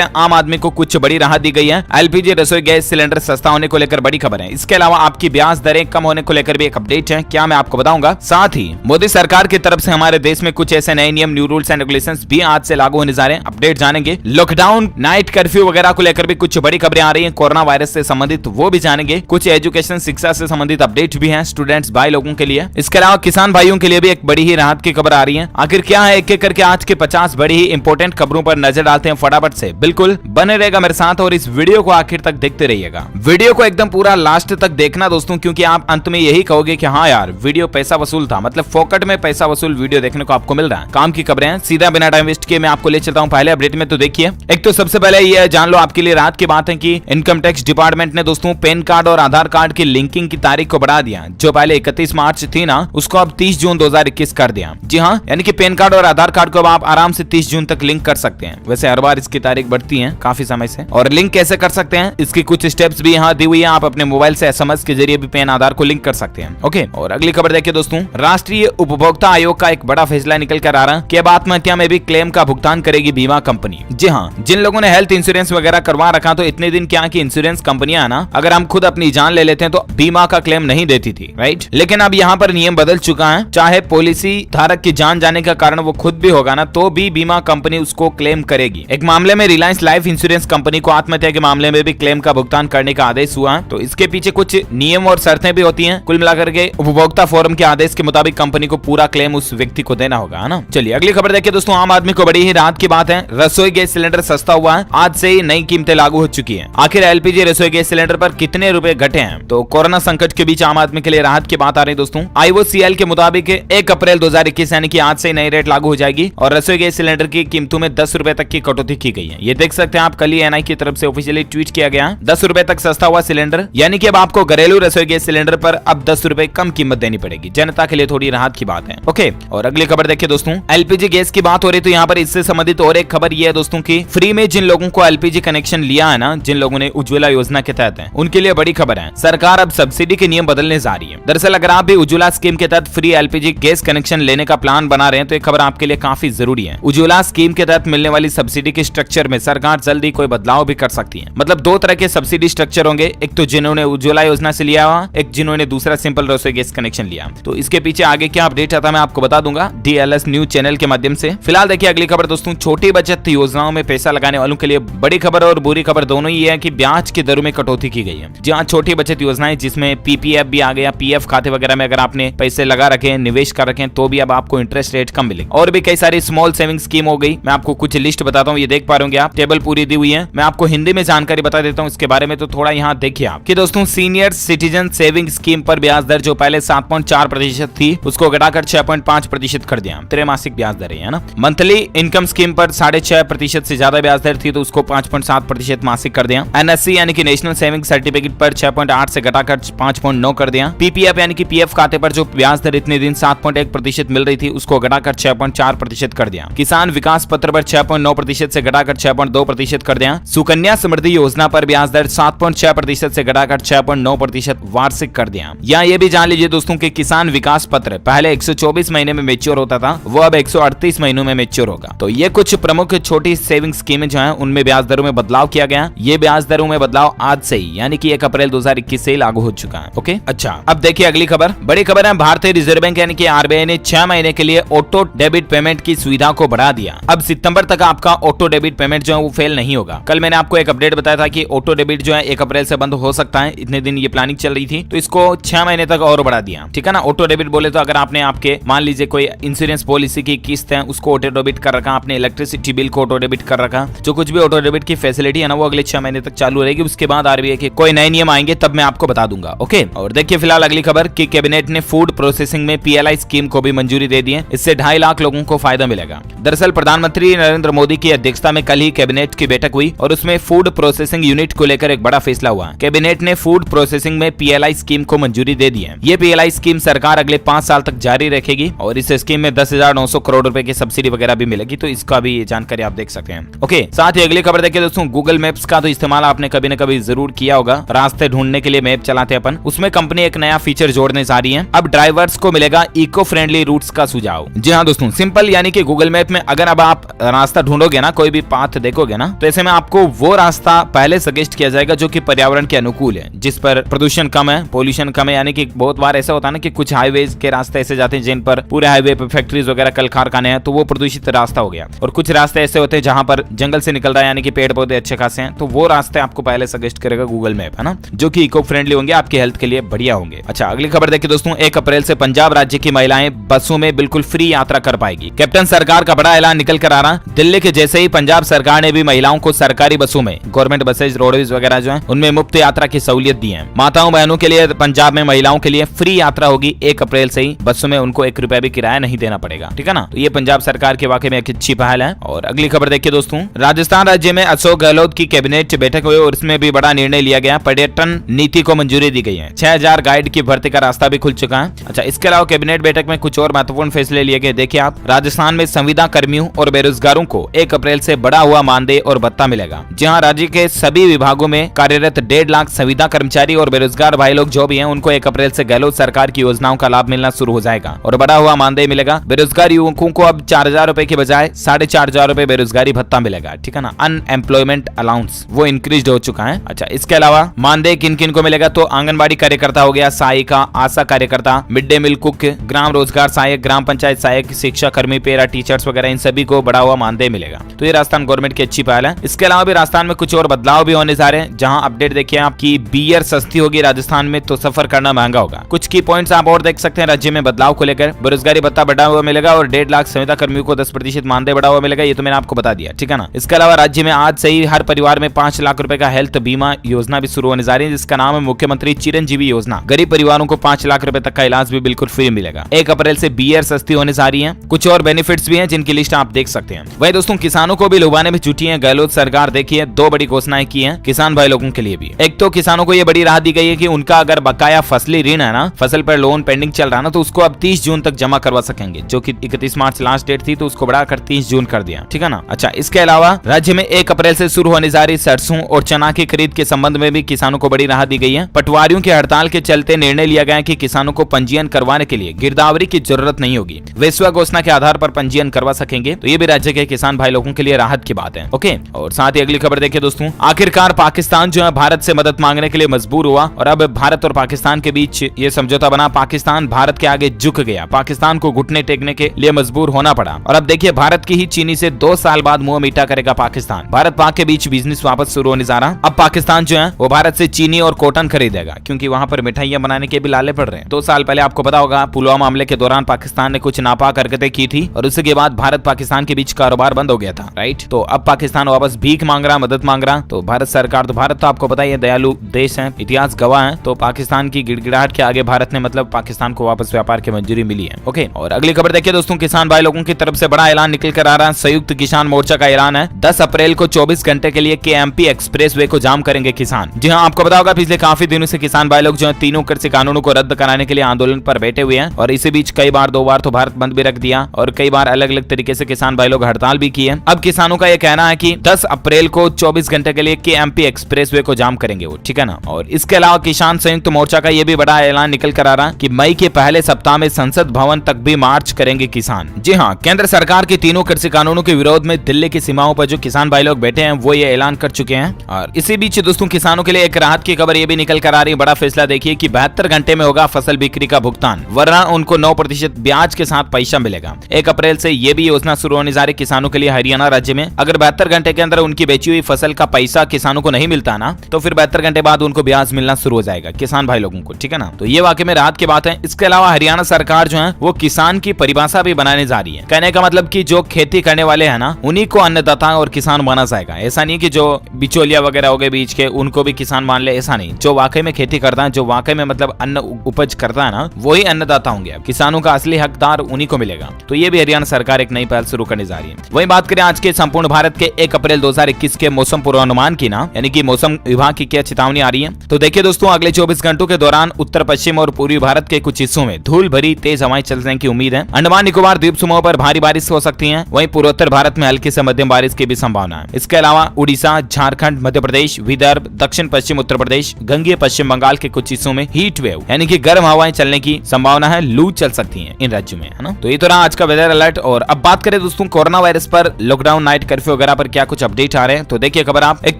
आम आदमी को कुछ बड़ी राहत दी गई है। एलपीजी रसोई गैस सिलेंडर सस्ता होने को लेकर बड़ी खबर है। इसके अलावा आपकी ब्याज दरें कम होने को लेकर भी एक अपडेट है, क्या मैं आपको बताऊंगा। साथ ही मोदी सरकार की तरफ से हमारे देश में कुछ ऐसे नए नियम, न्यू रूल्स एंड रेगुलेशंस भी आज से लागू होने जा रहे हैं, अपडेट जानेंगे। लॉकडाउन, नाइट कर्फ्यू वगैरह को लेकर भी कुछ बड़ी खबरें आ रही है, कोरोना वायरस से संबंधित, वो भी जानेंगे। कुछ एजुकेशन, शिक्षा से संबंधित अपडेट भी है स्टूडेंट्स भाई लोगों के लिए। इसके अलावा किसान भाइयों के लिए भी एक बड़ी ही राहत की खबर आ रही है। आखिर क्या है, एक एक करके आज के 50 बड़ी ही इंपॉर्टेंट खबरों पर नजर डालते हैं फटाफट से। बिल्कुल बने रहेगा मेरे साथ और इस वीडियो को आखिर तक देखते रहिएगा। वीडियो को एकदम पूरा लास्ट तक देखना दोस्तों, क्योंकि आप अंत में यही कहोगे कि हाँ यार वीडियो पैसा वसूल था, मतलब फोकट में पैसा वसूल वीडियो देखने को आपको मिल रहा है। काम की खबरें हैं, सीधा बिना टाइम वेस्ट किए मैं आपको ले चलता हूँ पहले अपडेट में। तो देखिए, एक तो सबसे पहले ये जान लो आपके लिए राहत की बात है कि इनकम टैक्स डिपार्टमेंट ने दोस्तों पैन कार्ड और आधार कार्ड की लिंकिंग की तारीख को बढ़ा दिया। जो पहले 31 मार्च थी ना, उसको अब 30 जून 2021 कर दिया। जी हाँ, यानी कि पैन कार्ड और आधार कार्ड को अब आप आराम से 30 जून तक लिंक कर सकते हैं। वैसे हर बार इसकी तारीख बढ़ती है काफी समय से। और लिंक कैसे कर सकते हैं, इसकी कुछ स्टेप्स भी यहाँ दी हुई है। आप अपने मोबाइल से SMS के जरिए भी पैन आधार को लिंक कर सकते हैं। ओके, और अगली खबर देखिए दोस्तों, राष्ट्रीय उपभोक्ता आयोग का एक बड़ा फैसला निकल कर आ रहा है कि अब आत्महत्या में भी क्लेम का भुगतान करेगी बीमा कंपनी। जी हाँ, जिन लोगों ने हेल्थ इंश्योरेंस वगैरह करवा रखा, तो इतने दिन क्या कि इंश्योरेंस कंपनियां ना, अगर हम खुद अपनी जान ले लेते हैं तो बीमा का क्लेम नहीं देती थी, राइट। लेकिन अब यहाँ पर नियम बदल चुका है, चाहे पॉलिसी धारक की जान जाने का कारण वो खुद भी होगा ना, तो भी बीमा कंपनी उसको क्लेम करेगी। एक मामले में रिलायंस लाइफ इंश्योरेंस कंपनी को आत्महत्या के मामले में भी क्लेम का भुगतान करने का आदेश हुआ है। तो इसके पीछे कुछ नियम और शर्तें भी होती हैं। कुल मिलाकर के उपभोक्ता फोरम के आदेश के मुताबिक कंपनी को पूरा क्लेम उस व्यक्ति को देना होगा, है ना। चलिए अगली खबर देखिए दोस्तों, आम आदमी को बड़ी ही राहत की बात है, रसोई गैस सिलेंडर सस्ता हुआ है। आज से ही नई कीमतें लागू हो चुकी है। आखिर एलपीजी रसोई गैस सिलेंडर पर कितने रुपए घटे हैं, तो कोरोना संकट के बीच आम आदमी के लिए राहत की बात आ रही है दोस्तों। IOCL के मुताबिक 1 अप्रैल 2021 यानी कि आज से नई रेट लागू हो जाएगी और रसोई गैस सिलेंडर की कीमतों में 10 रुपए तक की कटौती की गई है। ये देख सकते हैं आप, कल ही NI की तरफ से ऑफिशियली ट्वीट किया गया, 10 रुपए तक सस्ता हुआ सिलेंडर, यानी कि अब आपको घरेलू रसोई गैस सिलेंडर पर अब 10 रुपए कम कीमत देनी पड़ेगी। जनता के लिए थोड़ी राहत की बात है। ओके, और अगली खबर देखिए दोस्तों, एलपीजी गैस की बात हो रही, तो यहाँ पर इससे संबंधित और एक खबर ये है दोस्तों की फ्री में जिन लोगों को एलपीजी कनेक्शन लिया है ना, जिन लोगों ने उज्ज्वला योजना के तहत है, उनके लिए बड़ी खबर है। सरकार अब सब्सिडी के नियम बदलने जा रही है। दरअसल अगर आप भी उज्ज्वला स्कीम के तहत फ्री एलपीजी गैस कनेक्शन लेने का प्लान बना रहे हैं, तो ये खबर आपके लिए काफी जरूरी है। उज्ज्वला स्कीम के तहत मिलने वाली सब्सिडी के स्ट्रक्चर में सरकार जल्दी कोई बदलाव भी कर सकती है। मतलब 2 तरह के सब्सिडी स्ट्रक्चर होंगे, एक तो जिन्होंने उज्ज्वला योजना से लिया हुआ, एक जिन्होंने दूसरा सिंपल रसोई गैस कनेक्शन लिया। तो इसके पीछे आगे क्या अपडेट आता है मैं आपको बता दूंगा DLS न्यूज चैनल के माध्यम से। फिलहाल देखिए अगली खबर दोस्तों, छोटी बचत योजनाओं में पैसा लगाने वालों के लिए बड़ी खबर और बुरी खबर दोनों ही है कि ब्याज की दरों में कटौती की गई है। जहाँ छोटी बचत योजनाएं जिसमें PPF भी आ गया, PF खाते वगैरह में अगर आपने पैसे लगा रखे हैं, निवेश कर रखे हैं, तो भी अब आपको इंटरेस्ट रेट कम मिलेगी। और भी कई सारी स्मॉल सेविंग स्कीम हो गई। मैं आपको कुछ लिस्ट बताता हूँ, ये देख पा रहे होंगे आप, टेबल पूरी दी हुई है। मैं आपको हिंदी में जानकारी बता देता हूँ इसके बारे में, तो थोड़ा यहाँ देखिए आप कि दोस्तों सीनियर सिटीजन सेविंग स्कीम पर ब्याज दर जो पहले 7.4% थी, उसको घटाकर 6.5% कर दिया। त्रैमासिक ब्याज दर है ना। मंथली इनकम स्कीम पर 6.5% से ज्यादा ब्याज दर थी, तो उसको 5.7% मासिक कर दिया। NSC यानी कि नेशनल सेविंग सर्टिफिकेट पर 6.8 से घटाकर 5.9 कर दिया। PPF यानी कि PF खाते पर जो ब्याज दर इतने दिन 7.1% मिल रही थी, उसको घटाकर 6.4% कर दिया। किसान विकास पत्र पर 6.9% से घटाकर 6.2% कर दिया। सुकन्या समृद्धि योजना पर ब्याज दर 7.6% से घटाकर 6.9% वार्षिक कर दिया। या ये भी जान लीजिए दोस्तों कि किसान विकास पत्र पहले 124 महीने में मेच्योर होता था, वो अब 138 महीनों में मेच्योर होगा। तो ये कुछ प्रमुख छोटी सेविंग स्कीमें जो हैं, उनमें ब्याज दरों में बदलाव किया गया। ये ब्याज दरों में बदलाव आज से ही यानी कि 1 अप्रैल 2021 से लागू हो चुका है। ओके, अच्छा अब देखिए अगली खबर, बड़ी खबर है। भारतीय रिजर्व बैंक यानी कि RBI ने 6 महीने के लिए ऑटो डेबिट पेमेंट की सुविधा को बढ़ा दिया। अब सितंबर तक आपका ऑटो डेबिट पेमेंट जो है वो फेल नहीं होगा। कल मैंने आपको एक अपडेट बताया था कि ऑटो डेबिट जो है 1 अप्रैल से बंद हो सकता है। इतने दिन ये प्लानिंग चल रही थी, तो इसको 6 महीने तक और बढ़ा दिया। ठीक है ना। ऑटो डेबिट बोले तो अगर आपने आपके मान लीजिए कोई इंश्योरेंस पॉलिसी की किस्त है, उसको ऑटो डेबिट कर रखा, आपने इलेक्ट्रिसिटी बिल को ऑटो डेबिट कर रखा, जो कुछ भी ऑटो डेबिट की फैसिलिटी है ना, वो अगले 6 महीने तक चालू रहेगी। उसके बाद RBI के कोई नए नियम आएंगे तब मैं आपको बता दूंगा। ओके, और देखिए फिलहाल अगली खबर कि कैबिनेट ने फूड प्रोसेसिंग में PLI स्कीम को भी मंजूरी दे दी है। इससे 2.5 लाख लोगों को फायदा मिलेगा। दरअसल प्रधानमंत्री नरेंद्र मोदी की अध्यक्षता में कल ही कैबिनेट की बैठक हुई और उसमें फूड प्रोसेसिंग यूनिट को लेकर एक बड़ा फैसला हुआ। कैबिनेट ने फूड प्रोसेसिंग में PLI स्कीम को मंजूरी दे दी है। ये PLI स्कीम सरकार अगले 5 साल तक जारी रखेगी और इस स्कीम में 10,900 करोड़ रुपए की सब्सिडी वगैरह भी मिलेगी। तो इसका भी जानकारी आप देख सकते हैं। ओके, साथ ही अगली खबर देखिए दोस्तों, गूगल मैप्स का तो इस्तेमाल आपने कभी न कभी जरूर किया होगा। रास्ते ढूंढने के लिए मैप चलाते हैं अपन, उसमें कंपनी एक नया फीचर जोड़ने जा रही है। अब ड्राइवर्स को मिलेगा इको फ्रेंडली रूट्स का सुझाव। जी हाँ दोस्तों, सिंपल यानी कि गूगल मैप में अगर अब आप रास्ता ढूंढोगे ना, कोई भी पाथ देखोगे ना, तो ऐसे में आपको वो रास्ता पहले सजेस्ट किया जाएगा जो कि पर्यावरण के अनुकूल है, जिस पर प्रदूषण कम है, पोल्यूशन कम है। यानी कि बहुत बार ऐसा होता है ना कि कुछ हाईवे के रास्ते ऐसे जाते हैं जिन पर पूरे हाईवे पे फैक्ट्रीज वगैरह कल कारखाने हैं, तो वो प्रदूषित रास्ता हो गया। और कुछ रास्ते ऐसे होते हैं जहां पर जंगल से निकल रहा है, यानी कि पेड़ पौधे अच्छे खासे हैं, तो वो रास्ते आपको पहले सजेस्ट करेगा गूगल मैप, है ना, जो कि इको फ्रेंडली होंगे, आपकी हेल्थ के लिए बढ़िया होंगे। अच्छा, अगली खबर देखिए दोस्तों, 1 अप्रैल से पंजाब राज्य की महिलाएं बसों में बिल्कुल फ्री यात्रा कर पाएगी। कैप्टन सरकार का बड़ा ऐलान निकल कर आ रहा। दिल्ली के जैसे ही पंजाब सरकार ने भी महिलाओं को सरकारी बसों में, गवर्नमेंट बसेज, रोडवेज वगैरह जो है, उनमें मुफ्त यात्रा की सहूलियत दी है। माताओं बहनों के लिए पंजाब में महिलाओं के लिए फ्री यात्रा होगी 1 अप्रैल से ही। बसों में उनको 1 रुपया भी किराया नहीं देना पड़ेगा, ठीक है ना। तो ये पंजाब सरकार के वाकई में एक अच्छी पहल है। और अगली खबर देखिए दोस्तों, राजस्थान राज्य में अशोक गहलोत की कैबिनेट बैठक हुई और इसमें भी बड़ा निर्णय लिया गया। पर्यटन नीति को मंजूरी दी गई है। 6000 गाइड की भर्ती का रास्ता भी खुल चुका है। अच्छा, इसके अलावा कैबिनेट बैठक में कुछ और महत्वपूर्ण फैसले लिए गए। देखिए आप, राजस्थान में संविदा कर्मियों और बेरोजगारों को 1 अप्रैल से बढ़ा हुआ मानदेय और भत्ता मिलेगा। जहां राज्य के सभी विभागों में कार्यरत 1.5 लाख संविदा कर्मचारी और बेरोजगार भाई लोग जो भी हैं, उनको 1 अप्रैल से गहलोत सरकार की योजनाओं का लाभ मिलना शुरू हो जाएगा और बढ़ा हुआ मानदेय मिलेगा। बेरोजगार युवकों को अब 4000 रुपए के बजाय 4500 रुपए बेरोजगारी भत्ता मिलेगा, ठीक है ना। अनएम्प्लॉयमेंट अलाउंस वो इंक्रीज हो चुका है। अच्छा, इसके अलावा मानदेय किन किन को मिलेगा, तो आंगनबाड़ी कार्यकर्ता हो गया, सहायिका, आशा कार्यकर्ता, मिड डे मील कुक, ग्राम रोजगार सहायक, ग्राम पंचायत सहायक, शिक्षा कर्मी, पैरा टीचर्स वगैरह, इन सभी को बढ़ा हुआ मानदेय मिलेगा। तो ये राजस्थान गवर्नमेंट की अच्छी पहल है। इसके अलावा भी राजस्थान में कुछ और बदलाव भी होने जा रहे हैं। जहां अपडेट देखिए आपकी, बियर सस्ती होगी राजस्थान में, तो सफर करना महंगा होगा। कुछ की पॉइंट्स आप और देख सकते हैं राज्य में बदलाव को लेकर। बेरोजगारी भत्ता बढ़ा हुआ मिलेगा और 1.5 लाख संविदा कर्मियों को 10% मानदेय बढ़ा हुआ मिलेगा। ये तो मैंने आपको बता दिया, ठीक है ना। इसके अलावा राज्य में आज से ही हर परिवार में 5 लाख रुपए का हेल्थ बीमा योजना भी शुरू होने जा रही है, जिसका नाम है मुख्यमंत्री चिरंजीवी योजना। गरीब परिवारों को 5 लाख रुपए तक का इलाज भी बिल्कुल फ्री मिलेगा। 1 अप्रैल से बियर सस्ती होने जा रही है। कुछ और बेनिफिट्स भी हैं जिनकी लिस्ट आप देख सकते हैं। वही दोस्तों, किसानों को भी लुभाने में जुटी है गहलोत सरकार। देखिए 2 बड़ी घोषणाएं की हैं किसान भाई लोगों के लिए भी। एक तो किसानों को ये बड़ी राहत दी गई है कि उनका अगर बकाया फसली ऋण है ना, फसल पर लोन पेंडिंग चल रहा है ना, तो उसको अब 30 जून तक जमा करवा सकेंगे, जो कि 31 मार्च लास्ट डेट थी, तो उसको बढ़ाकर 30 जून कर दिया, ठीक है ना। अच्छा, इसके अलावा राज्य में 1 अप्रैल से शुरू होने जा रही सरसों और चना की खरीद के संबंध में भी किसानों को बड़ी राहत दी गई है। पटवारियों की हड़ताल के चलते निर्णय लिया गया है कि किसानों को पंजीयन करवाने के लिए गिरदावरी की जरूरत नहीं होगी, वे स्व घोषणा के आधार पर पंजीयन करवा सकेंगे। तो ये भी राज्य के किसान भाई लोगों के लिए राहत की बात है। ओके, और साथ ही अगली खबर देखिए दोस्तों, आखिरकार पाकिस्तान जो है भारत से मदद मांगने के लिए मजबूर हुआ और अब भारत और पाकिस्तान के बीच ये समझौता बना। पाकिस्तान भारत के आगे झुक गया, पाकिस्तान को घुटने टेकने के लिए मजबूर होना पड़ा। और अब देखिए, भारत की ही चीनी से 2 साल बाद मुंह मीठा करेगा पाकिस्तान। भारत पाक के बीच बिजनेस वापस शुरू होने जा रहा। अब पाकिस्तान जो है वो भारत से चीनी और कॉटन खरीदेगा, क्योंकि वहां पर मिठाइयां बनाने के भी लाले पड़ रहे हैं। 2 साल पहले आपको पता होगा, पुलवामा हमले के दौरान पाकिस्तान ने कुछ नापाक हरकतें की थी और उसके बाद भारत पाकिस्तान के बीच कारोबार बंद हो गया था, राइट। तो अब पाकिस्तान वापस भीख मांग रहा, मदद मांग रहा। तो भारत सरकार, तो भारत तो आपको पता ही है दयालु देश है, इतिहास गवाह है। तो पाकिस्तान की गिड़गिड़ाहट के आगे भारत ने मतलब पाकिस्तान को वापस व्यापार की मंजूरी मिली है। ओके, और अगली खबर देखिए दोस्तों, किसान भाई लोगों की तरफ से बड़ा ऐलान निकल कर आ रहा है। संयुक्त किसान मोर्चा का ऐलान है। 10 अप्रैल को 24 घंटे के लिए केएमपी एक्सप्रेसवे को जाम करेंगे किसान। जी हाँ, आपको पता होगा पिछले काफी दिनों से किसान भाई लोग जो है तीनों कृषि कानूनों को रद्द कराने के लिए आंदोलन पर बैठे हुए हैं। और इसी बीच कई बार 2 बार तो भारत बंद भी रख दिया और कई बार अलग अलग तरीके से किसान भाई लोग हड़ताल भी की है। अब किसानों का यह कहना है कि 10 अप्रैल को 24 घंटे के लिए केएमपी एक्सप्रेसवे को जाम करेंगे वो, ठीक है ना। और इसके अलावा किसान संयुक्त मोर्चा का यह भी बड़ा ऐलान निकल कर आ रहा कि मई के पहले सप्ताह में संसद भवन तक भी मार्च करेंगे किसान। जी हाँ, केंद्र सरकार के तीनों कृषि कानूनों के विरोध में दिल्ली की सीमाओं पर जो किसान भाई लोग बैठे हैं वो ये ऐलान कर चुके हैं। और इसी बीच दोस्तों, किसानों के लिए एक राहत की खबर ये भी निकल कर आ रही है। बड़ा फैसला देखिए कि 72 घंटे में होगा फसल बिक्री का भुगतान, वरना उनको 9% ब्याज के साथ पैसा मिलेगा। 1 अप्रैल से ये भी योजना शुरू होने जा रही किसानों के लिए हरियाणा राज्य में। अगर 72 घंटे के अंदर उनकी बेची हुई फसल का पैसा किसानों को नहीं मिलता ना, तो फिर 72 घंटे बाद उनको ब्याज मिलना शुरू हो जाएगा किसान भाई लोगों को, ठीक है ना। तो ये वाकई में राहत की बात है। इसके अलावा हरियाणा सरकार जो है वो किसान की परिभाषा भी बनाने जा रही है। कहने का मतलब कि जो खेती करने वाले हैं ना, उन्हीं को अन्नदाता और किसान माना जाएगा। ऐसा नहीं कि जो बिचौलिया वगैरह हो गए बीच के, उनको भी किसान मान ले, ऐसा नहीं। जो वाकई में खेती करता है, जो वाकई में मतलब अन्न उपज करता है ना, वही अन्नदाता होंगे। किसानों का असली हकदार उन्हीं को मिलेगा। तो ये भी हरियाणा सरकार एक नई पहल शुरू करने जा रही है। वही बात करें आज के संपूर्ण भारत के 1 अप्रैल 2021 के मौसम पूर्वानुमान की ना, यानी कि मौसम विभाग की क्या चेतावनी आ रही है। तो देखिए दोस्तों, अगले 24 घंटों के दौरान उत्तर पश्चिम और पूर्वी भारत के कुछ हिस्सों में धूल भरी तेज हवाएं चलने की उम्मीद है। अंडमान निकोबार द्वीप समूह पर भारी बारिश हो सकती है। वहीं पूर्वोत्तर भारत में हल्की से मध्यम बारिश की भी संभावना है। इसके अलावा उड़ीसा, झारखंड, मध्य प्रदेश, विदर्भ, दक्षिण पश्चिम उत्तर प्रदेश, गंगीय पश्चिम बंगाल के कुछ हिस्सों में हीट वेव यानी कि गर्म हवाएं चलने की संभावना है। लू चल सकती है इन राज्यों में, है ना। तो ये तो रहा आज का वेदर अलर्ट। और अब बात करें दोस्तों कोरोना वायरस पर, लॉकडाउन, नाइट कर्फ्यू कर्फ्यू वगैरह पर क्या कुछ अपडेट आ रहे हैं, तो देखिए खबर आप। एक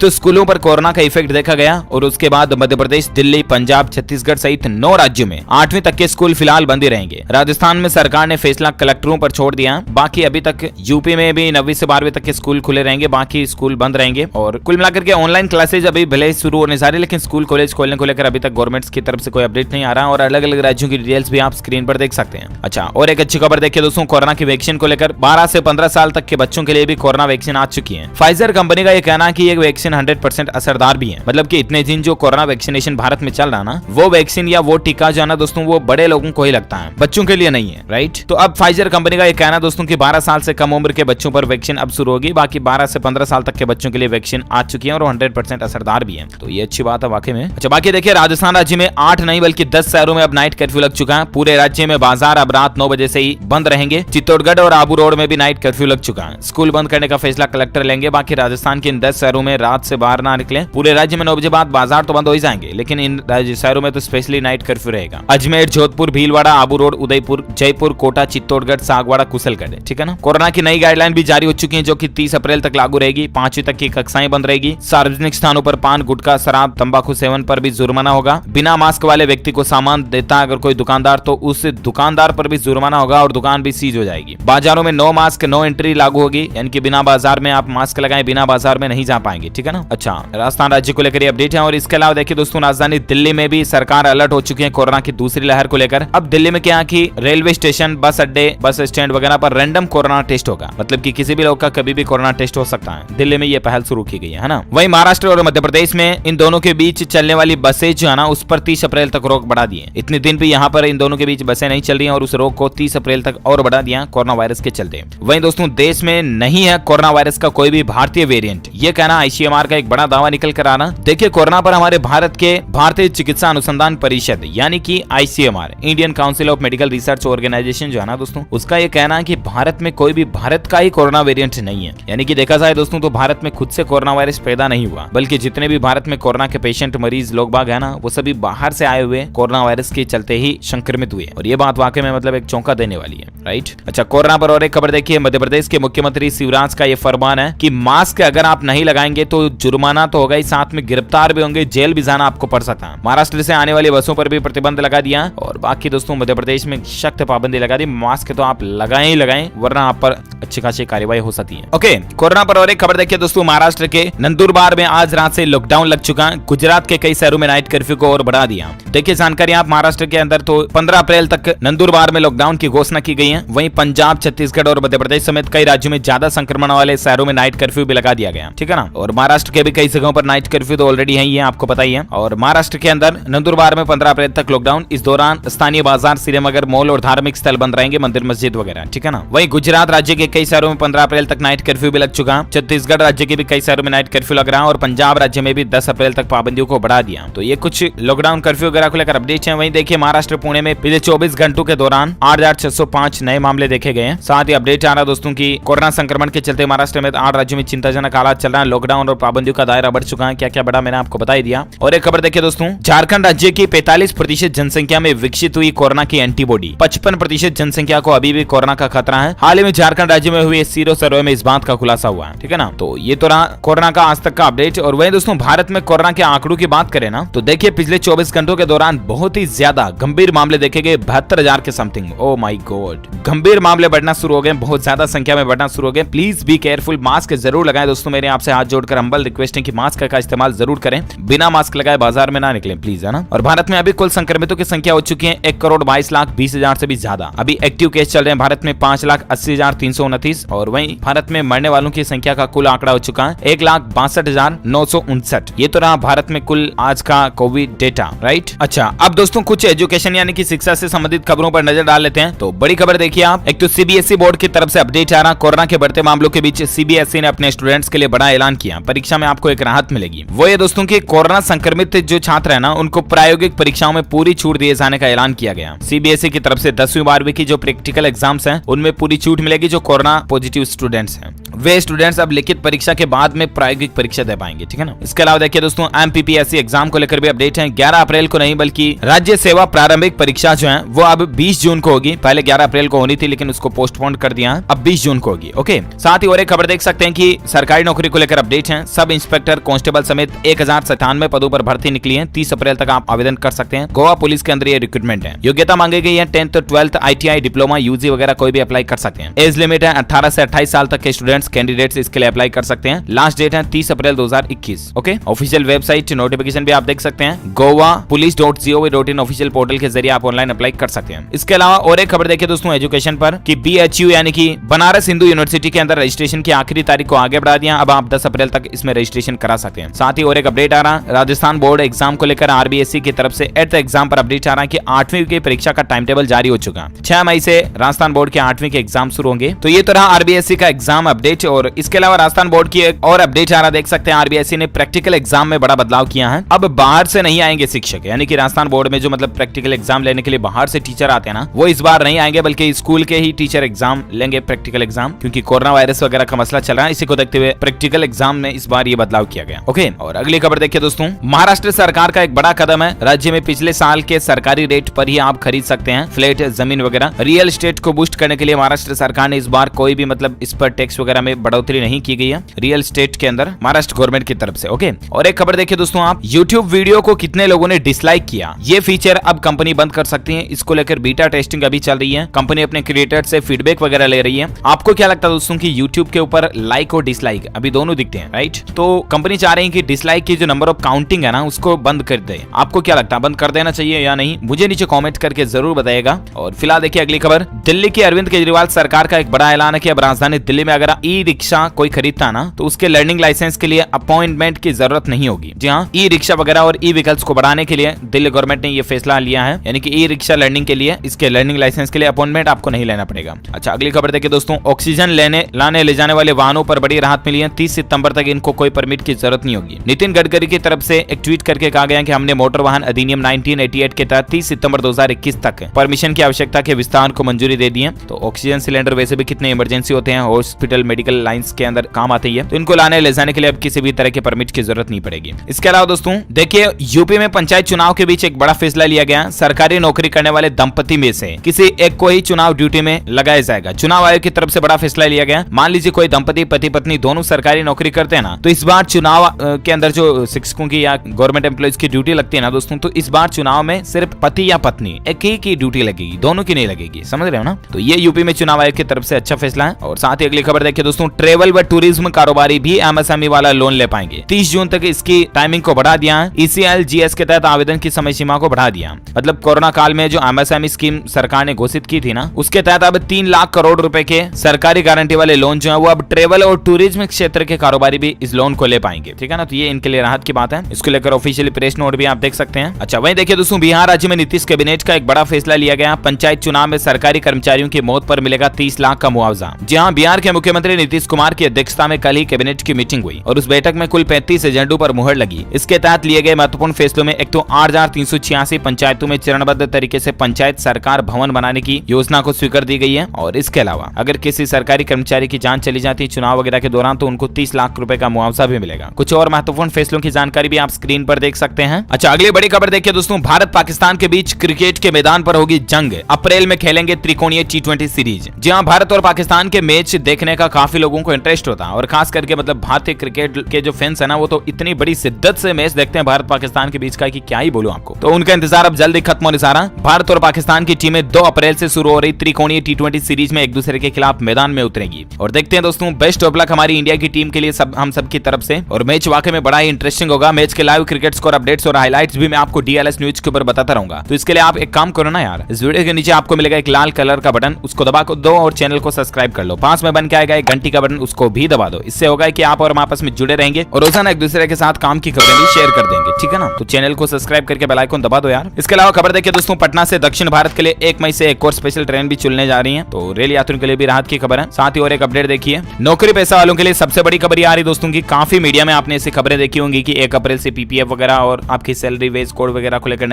तो स्कूलों पर कोरोना का इफेक्ट देखा गया और उसके बाद मध्य प्रदेश, दिल्ली, पंजाब, छत्तीसगढ़ सहित 9 राज्यों में 8वीं तक के स्कूल फिलहाल बंद ही रहेंगे। राजस्थान में सरकार ने फैसला कलेक्टरों पर छोड़ दिया। बाकी अभी तक यूपी में भी 9वीं से 12वीं तक के स्कूल खुले रहेंगे, बाकी स्कूल बंद रहेंगे। और कुल मिलाकर के ऑनलाइन क्लासेज अभी भले शुरू होने जा रही, लेकिन स्कूल कॉलेज खोलने को लेकर अभी तक गवर्नमेंट की तरफ से कोई अपडेट नहीं आ रहा और अलग अलग राज्यों की डिटेल्स भी आप स्क्रीन पर देख सकते हैं। अच्छा, और एक अच्छी खबर देखिए दोस्तों, कोरोना की वैक्सीन को लेकर 12 से 15 साल तक के बच्चों के लिए भी कोरोना वैक्सीन आ चुकी है। फाइजर कंपनी का यह कहना है कि ये वैक्सीन 100% असरदार भी है। मतलब कि इतने दिन जो कोरोना वैक्सीनेशन भारत में चल रहा ना, वो वैक्सीन या वो टीका जो है ना दोस्तों, वो बड़े लोगों को ही लगता है, बच्चों के लिए नहीं है, राइट। तो अब फाइजर कंपनी का यह कहना दोस्तों कि 12 साल से कम उम्र के बच्चों पर वैक्सीन अब शुरू होगी। बाकी 12 से 15 साल तक के बच्चों के लिए वैक्सीन आ चुकी है और 100% असरदार भी है, तो ये अच्छी बात है वाकई में। अच्छा, बाकी देखिए राजस्थान राज्य में 8 नहीं बल्कि 10 शहरों में अब नाइट कर्फ्यू लग चुका है। पूरे राज्य में बाजार अब रात 9 बजे से ही बंद रहेंगे। चित्तौड़गढ़ और आबू रोड में भी नाइट कर्फ्यू लग चुका है। स्कूल बंद करने का फैसला कलेक्टर लेंगे। बाकी राजस्थान के इन 10 शहरों में रात से बाहर ना निकले। पूरे राज्य में 9 बजे बाद बाजार तो बंद हो ही जाएंगे, लेकिन इन शहरों में तो स्पेशली नाइट कर्फ्यू रहेगा। अजमेर, जोधपुर, भीलवाड़ा, आबू रोड, उदयपुर, जयपुर, कोटा, चित्तौड़गढ़, सागवाड़ा, कुशलगढ़, ठीक है ना। कोरोना की नई गाइडलाइन भी जारी हो चुकी है, जो कि 30 अप्रैल तक लागू रहेगी। 5वीं तक की कक्षाएं बंद रहेगी। सार्वजनिक स्थानों पर पान, गुटखा, शराब, तंबाकू सेवन पर भी जुर्माना होगा। बिना मास्क वाले व्यक्ति को सामान देता अगर कोई दुकानदार, तो उस दुकानदार पर भी जुर्माना होगा और दुकान भी सीज हो जाएगी। बाजारों में नो मास्क नो एंट्री लागू होगी, यानी कि बिना बाजार में आप मास्क लगाएं, बिना बाजार में नहीं जा पाएंगे, ठीक है ना। अच्छा, राजस्थान राज्य को लेकर ये अपडेट है। और इसके अलावा देखिए दोस्तों, राजधानी दिल्ली में भी सरकार अलर्ट हो चुकी है कोरोना की दूसरी लहर को लेकर। अब दिल्ली में क्या कि रेलवे स्टेशन, बस अड्डे, बस स्टैंड वगैरह पर रैंडम कोरोना टेस्ट होगा। मतलब कि किसी भी लोग का कभी भी कोरोना टेस्ट हो सकता है। दिल्ली में ये पहल शुरू की गई है ना। वहीं महाराष्ट्र और मध्य प्रदेश में इन दोनों के बीच चलने वाली बसें जो है ना, उस पर 30 अप्रैल तक रोक बढ़ा दी है। इतने दिन भी यहाँ पर इन दोनों के बीच बसें नहीं चल रही हैं और उस रोक को 30 अप्रैल तक और बढ़ा दिया कोरोना वायरस के चलते। वहीं दोस्तों, देश में नहीं है कोरोना वायरस का कोई भी भारतीय वेरिएंट, ये कहना आईसीएमआर का एक बड़ा दावा निकल कर आना। देखिए, कोरोना पर हमारे भारत के भारतीय चिकित्सा अनुसंधान परिषद यानी कि ICMR, Indian Council of Medical Research Organisation जो है ना दोस्तों, उसका ये कहना है कि भारत में कोई भी भारत का ही कोरोना वेरिएंट नहीं है। यानी कि देखा जाए दोस्तों, तो भारत में खुद से कोरोना वायरस पैदा नहीं हुआ, बल्कि जितने भी भारत में कोरोना के पेशेंट, मरीज, लोग बाग है ना, वो सभी बाहर से आए हुए कोरोना वायरस के चलते ही संक्रमित हुए। और ये बात वाकई में मतलब एक चौंका देने वाली है, राइट। अच्छा, कोरोना पर और एक खबर देखिए, मध्य प्रदेश के मुख्यमंत्री शिवराज का ये फरमान है कि मास्क अगर आप नहीं लगाएंगे तो जुर्माना तो होगा ही, साथ में गिरफ्तार भी होंगे, जेल भी जाना आपको पड़ सकता है। महाराष्ट्र से आने वाली बसों पर भी प्रतिबंध लगा दिया और बाकी दोस्तों मध्य प्रदेश में सख्त पाबंदी लगा दी। मास्क तो आप लगाएं ही लगाएं, वरना आप पर अच्छी खासी कार्रवाई हो सकती है। ओके, कोरोना पर और एक खबर देखिए दोस्तों, महाराष्ट्र के नंदुरबार में आज रात से लॉकडाउन लग चुका है। गुजरात के कई शहरों में नाइट कर्फ्यू को और बढ़ा दिया। देखिए जानकारी, आप महाराष्ट्र के अंदर तो 15 अप्रैल तक नंदुरबार में लॉकडाउन की घोषणा की गई है। वहीं पंजाब, छत्तीसगढ़ और मध्य प्रदेश समेत कई राज्यों में ज्यादा संक्रमण वाले शहरों में नाइट कर्फ्यू भी लगा दिया गया, ठीक है ना। और महाराष्ट्र के भी कई जगहों पर नाइट कर्फ्यू तो ऑलरेडी है, ये आपको पता ही है। और महाराष्ट्र के अंदर नंदुरबार में 15 अप्रैल तक लॉकडाउन। इस दौरान स्थानीय बाजार, सिनेमाघर, मॉल और धार्मिक स्थल बंद रहेंगे, मंदिर, मस्जिद वगैरह, ठीक है ना। वहीं गुजरात राज्य के कई शहरों में 15 अप्रैल तक नाइट कर्फ्यू भी लग चुका। छत्तीसगढ़ राज्य के भी कई शहरों में नाइट कर्फ्यू लग रहा है और पंजाब राज्य में भी 10 अप्रैल तक पाबंदियों को बढ़ा दिया। तो ये कुछ लॉकडाउन कर्फ्यू वगैरह को लेकर अपडेट है। वहीं देखिए, महाराष्ट्र पुणे में पिछले 24 घंटों के दौरान 8,605 नए मामले देखे गए हैं। साथ ही अपडेट आ रहा दोस्तों की कोरोना संक्रमण के चलते महाराष्ट्र में 8 राज्यों में चिंताजनक हालात चल रहा है। लॉकडाउन और पाबंदियों का दायरा बढ़ चुका है। क्या क्या बढ़ा मैंने आपको बता ही दिया। और एक खबर देखिए दोस्तों, झारखंड राज्य की 45% जनसंख्या में विकसित हुई कोरोना की एंटीबॉडी। 55% जनसंख्या को अभी भी कोरोना का खतरा है। हाल ही में झारखंड राज्य में हुए सीरो सर्वे में इस बात का खुलासा हुआ है, ठीक है ना। तो ये तो रहा कोरोना का आज तक का अपडेट। और वहीं दोस्तों, भारत में कोरोना के आंकड़ों की बात करें ना, तो देखिए पिछले 24 घंटों के दौरान बहुत ही ज्यादा गंभीर मामले देखे गए, 72,000 के समथिंग। ओ माय गॉड, गंभीर मामले बढ़ना शुरू हो गए, बहुत ज्यादा संख्या में बढ़ना शुरू हो गए। प्लीज बी केयरफुल, मास्क जरूर लगाएं दोस्तों। मेरे आपसे हाथ जोड़कर हम्बल रिक्वेस्ट है कि मास्क का इस्तेमाल जरूर करें, बिना मास्क लगाए बाजार में ना निकले प्लीज, है ना। और भारत में अभी कुल संक्रमितों की संख्या हो चुकी है 1,22,20,000 से भी ज्यादा। अभी एक्टिव केस चल रहे हैं भारत में 5,80,329 और वहीं भारत में मरने वालों की संख्या का कुल आंकड़ा हो चुका है 1,62,959। ये तो रहा भारत में कुल आज का कोविड डेटा, राइट। अच्छा, अब दोस्तों कुछ एजुकेशन यानी कि शिक्षा से संबंधित खबरों पर नजर डाल लेते हैं। तो बड़ी खबर देखिए आप, एक तो सीबीएसई बोर्ड की तरफ से अपडेट आ रहा, कोरोना के बढ़ते मामलों के बीच सीबीएसई ने अपने स्टूडेंट्स के लिए बड़ा ऐलान किया। परीक्षा में आपको एक राहत मिलेगी। वो ये दोस्तों की कोरोना संक्रमित जो छात्र है ना, उनको प्रायोगिक परीक्षाओं में पूरी छूट दिए जाने का ऐलान किया गया। सीबीएसई की तरफ से 10वीं 12वीं की जो प्रैक्टिकल एग्जाम्स हैं, उनमें पूरी छूट मिलेगी। जो कोरोना पॉजिटिव स्टूडेंट्स हैं, वे स्टूडेंट्स अब लिखित परीक्षा के बाद में प्रायोगिक परीक्षा दे पाएंगे, ठीक है ना। इसके अलावा देखिए दोस्तों, एमपीपीएससी एग्जाम को लेकर भी अपडेट है। 11 अप्रैल को नहीं बल्कि राज्य सेवा प्रारंभिक परीक्षा जो है वो अब 20 जून को होगी। पहले 11 अप्रैल को होनी थी, लेकिन उसको पोस्टपोन कर दिया, अब 20 जून को होगी। ओके, साथ ही और एक खबर खबर देख सकते हैं कि सरकारी नौकरी को लेकर अपडेट है। सब इंस्पेक्टर कांस्टेबल समेत 1097 पदों पर भर्ती निकली है। 30 अप्रैल तक आप आवेदन कर सकते हैं। गोवा पुलिस के अंदर ये रिक्रूटमेंट है। योग्यता मांगी गई है 10th 12th ITI diploma UG वगैरह कोई भी अप्लाई कर सकते हैं। एज लिमिट है 18 से 28 साल तक के स्टूडेंट्स कैंडिडेट्स इसके लिए अप्लाई कर सकते हैं। लास्ट डेट है 30 अप्रैल 2021। ओके, ऑफिशियल वेबसाइट नोटिफिकेशन भी आप देख सकते हैं। गोवा police.gov.in ऑफिशियल पोर्टल के जरिए आप ऑनलाइन अप्लाई कर सकते हैं। इसके अलावा और एक खबर देखिए दोस्तों एजुकेशन पर कि BHU यानी कि बनारस हिंदू यूनिवर्सिटी के अंदर रजिस्ट्रेशन की आखिरी तारीख को आगे बढ़ा दिया। अब आप 10 अप्रैल तक इसमें रजिस्ट्रेशन करा सकते हैं। साथ ही और एक अपडेट आ रहा, राजस्थान बोर्ड एग्जाम को लेकर RBSE की तरफ से 8th एग्जाम पर अपडेट आ रहा है कि 8वीं की परीक्षा का टाइम टेबल जारी हो चुका। 6 मई से राजस्थान बोर्ड के 8वीं के एग्जाम शुरू होंगे। तो ये तो रहा RBSE का एग्जाम अपडेट। और इसके अलावा राजस्थान बोर्ड की एक और अपडेट आ रहा, देख सकते हैं RBSE ने प्रैक्टिकल एग्जाम में बड़ा बदलाव किया है। अब बाहर से नहीं आएंगे शिक्षक, यानी कि राजस्थान बोर्ड में जो मतलब प्रैक्टिकल एग्जाम लेने के लिए बाहर से टीचर आते हैं ना, वो इस बार नहीं आएंगे, बल्कि स्कूल के ही टीचर एग्जाम लेंगे प्रैक्टिकल एग्जाम, क्योंकि कोरोना वायरस वगैरह का मसला चल रहा है। इसी को देखते हुए प्रैक्टिकल एग्जाम में इस बार ये बदलाव किया गया। ओके, और अगली खबर देखिए दोस्तों, महाराष्ट्र सरकार का एक बड़ा कदम है। राज्य में पिछले साल के सरकारी रेट पर ही आप खरीद सकते हैं फ्लैट, जमीन वगैरह। रियल एस्टेट को बूस्ट करने के लिए महाराष्ट्र सरकार ने इस बार कोई भी मतलब इस पर टैक्स वगैरह में बढ़ोतरी नहीं की गई है रियल एस्टेट के अंदर महाराष्ट्र गवर्नमेंट की तरफ से। ओके, और एक खबर देखिए दोस्तों, आप YouTube वीडियो को कितने लोगों ने डिसलाइक किया, ये फीचर अब कंपनी बंद कर सकती है। इसको लेकर बीटा टेस्टिंग अभी चल रही है। कंपनी अपने क्रिएटर से फीडबैक वगैरह ले रही है। आपको क्या लगता है दोस्तों कि YouTube के ऊपर लाइक और डिसलाइक अभी दोनों दिखते हैं, राइट? तो कंपनी चाह रही है कि डिसलाइक की जो नंबर ऑफ काउंटिंग है ना, उसको बंद कर दे। आपको क्या लगता है, बंद कर देना चाहिए या नहीं? मुझे नीचे कॉमेंट करके जरूर बताइएगा। और फिलहाल देखिए अगली खबर, दिल्ली के अरविंद केजरीवाल सरकार का एक बड़ा ऐलान है कि अब राजधानी दिल्ली में अगर ई रिक्शा कोई खरीदता ना, तो उसके लर्निंग लाइसेंस के लिए अपॉइंटमेंट की जरूरत नहीं होगी। जी हाँ, ई रिक्शा वगैरह और ई व्हीकल्स को बढ़ाने के लिए दिल्ली गवर्नमेंट ने ये फैसला लिया है, यानी कि ई रिक्शा लर्निंग के लिए इसके लर्निंग लाइसेंस के लिए अपॉइंटमेंट आपको नहीं लेना पड़ेगा। अच्छा, अगली खबर देखिए दोस्तों, ऑक्सीजन लाने ले जाने वाले वाहनों पर बड़ी राहत मिली है। 30 सितंबर तक इनको कोई परमिट की जरूरत नहीं होगी। नितिन गडकरी की तरफ से एक ट्वीट करके कहा गया कि हमने मोटर वाहन अधिनियम 1988 के तहत 30 सितंबर 2021 तक परमिशन की आवश्यकता के विस्तार को मंजूरी दे दी है। तो ऑक्सीजन सिलेंडर वैसे भी कितने इमरजेंसी होते हैं, हॉस्पिटल मेडिकल लाइंस के अंदर काम आती है, तो इनको लाने ले जाने के लिए अब किसी भी तरह के परमिट की जरूरत नहीं पड़ेगी। इसके अलावा दोस्तों देखिए, यूपी में पंचायत चुनाव के बीच एक बड़ा फैसला लिया गया। सरकारी नौकरी करने वाले दंपति में से किसी एक को ही चुनाव ड्यूटी में लगाया जाएगा। चुनाव आयोग की तरफ से बड़ा फैसला लिया गया। मान लीजिए कोई दंपति पति पत्नी दोनों सरकारी नौकरी करते हैं ना, तो इस बार चुनाव के अंदर जो शिक्षकों की या गवर्नमेंट एम्प्लॉइज की ड्यूटी लगती है ना दोस्तों, तो इस बार चुनाव में सिर्फ पति या पत्नी एक ही की ड्यूटी लगेगी, दोनों की नहीं लगेगी। समझ रहे हो ना? तो ये यूपी में चुनाव आयोग की तरफ से अच्छा फैसला है। और साथ ही अगली खबर देखिए दोस्तों, ट्रेवल व टूरिज्म कारोबारी भी MSME वाला लोन ले पाएंगे। 30 जून तक इसकी टाइमिंग को बढ़ा दिया है। ECLGS के तहत आवेदन की समय सीमा को बढ़ा दिया। मतलब कोरोना काल में जो MSME स्कीम सरकार ने घोषित की थी ना, उसके तहत अब 3 लाख करोड़ रुपए के सरकारी गारंटी वाले लोन जो है वो अब ट्रेवल और टूरिज्म क्षेत्र के कारोबारी भी इस लोन को ले पाएंगे। ठीक है ना? तो ये इनके लिए राहत की बात है। इसको लेकर ऑफिशियली प्रेस नोट भी आप देख सकते हैं। अच्छा, वहीं देखिए दोस्तों, बिहार राज्य में नीतीश कैबिनेट का एक बड़ा फैसला लिया गया। पंचायत चुनाव में सरकारी कर्मचारियों की मौत पर मिलेगा 30 लाख का मुआवजा। जी हाँ, बिहार के मुख्यमंत्री नीतीश कुमार की अध्यक्षता में कल ही कैबिनेट की मीटिंग हुई और उस बैठक में कुल 35 एजेंडों पर मुहर लगी। इसके तहत लिए गए महत्वपूर्ण फैसलों में एक तो 8,386 पंचायतों में चरणबद्ध तरीके से पंचायत सरकार भवन बनाने की योजना को स्वीकृत दी गई है। और इसके अलावा अगर किसी सरकारी कर्मचारी की जान चली जाती है चुनाव वगैरह के दौरान, तो उनको 30 लाख रुपए का मुआवजा भी मिलेगा। कुछ और महत्वपूर्ण फैसलों की जानकारी भी आप स्क्रीन पर देख सकते हैं। अच्छा, अगली बड़ी खबर देखिए दोस्तों, भारत पाकिस्तान के बीच क्रिकेट के मैदान पर होगी जंग। अप्रैल में खेलेंगे त्रिकोणीय T20 सीरीज। जी हाँ, भारत और पाकिस्तान के मैच देखने का काफी लोगों को इंटरेस्ट होता है और खास करके मतलब भारतीय क्रिकेट के जो फैंस है ना, वो तो इतनी बड़ी शिद्दत से मैच देखते हैं भारत पाकिस्तान के बीच का कि क्या ही बोलूं आपको। तो उनका इंतजार अब जल्दी खत्म होने जा रहा। भारत और पाकिस्तान की टीमें 2 अप्रैल से शुरू हो रही त्रिकोणीय T20 सीरीज में एक दूसरे के खिलाफ मैदान में उतरेंगी। और देखते हैं दोस्तों, बेस्ट ऑफ लक हमारी इंडिया की टीम के लिए हम सब की तरफ से। और मैच वाकई में बड़ा ही इंटरेस्टिंग होगा। मैच के लाइव क्रिकेट स्कोर अपडेट्स और हाइलाइट्स भी मैं आपको DLS न्यूज के ऊपर बताता रहूंगा। तो इसके लिए आप एक काम करो ना यार, इस वीडियो के नीचे आपको मिलेगा एक लाल कलर का बटन, उसको दबा दो और चैनल को सब्सक्राइब कर लो। पास में बन के आएगा एक घंटी का बटन, उसको भी दबा दो। इससे होगा कि आप और हम आपस में जुड़े रहेंगे और रोजाना एक दूसरे के साथ काम की खबरें भी शेयर कर देंगे। ठीक है ना? तो चैनल को सब्सक्राइब करके बेल आइकन दबा दो यार। इसके अलावा खबर देखिए दोस्तों, पटना से दक्षिण भारत के लिए 1 मई से एक और स्पेशल ट्रेन भी चलने जा रही है। तो रेल यात्रियों के लिए भी राहत की खबर है। साथ ही और एक अपडेट देखिए, नौकरी पेशा वालों के लिए सबसे बड़ी खबर आ रही दोस्तों की काफी मीडिया में आपने ऐसी खबरें देखी होंगी कि 1 अप्रैल से PPF वगैरह और आपकी सैलरी वेज कोड वगैरह को लेकर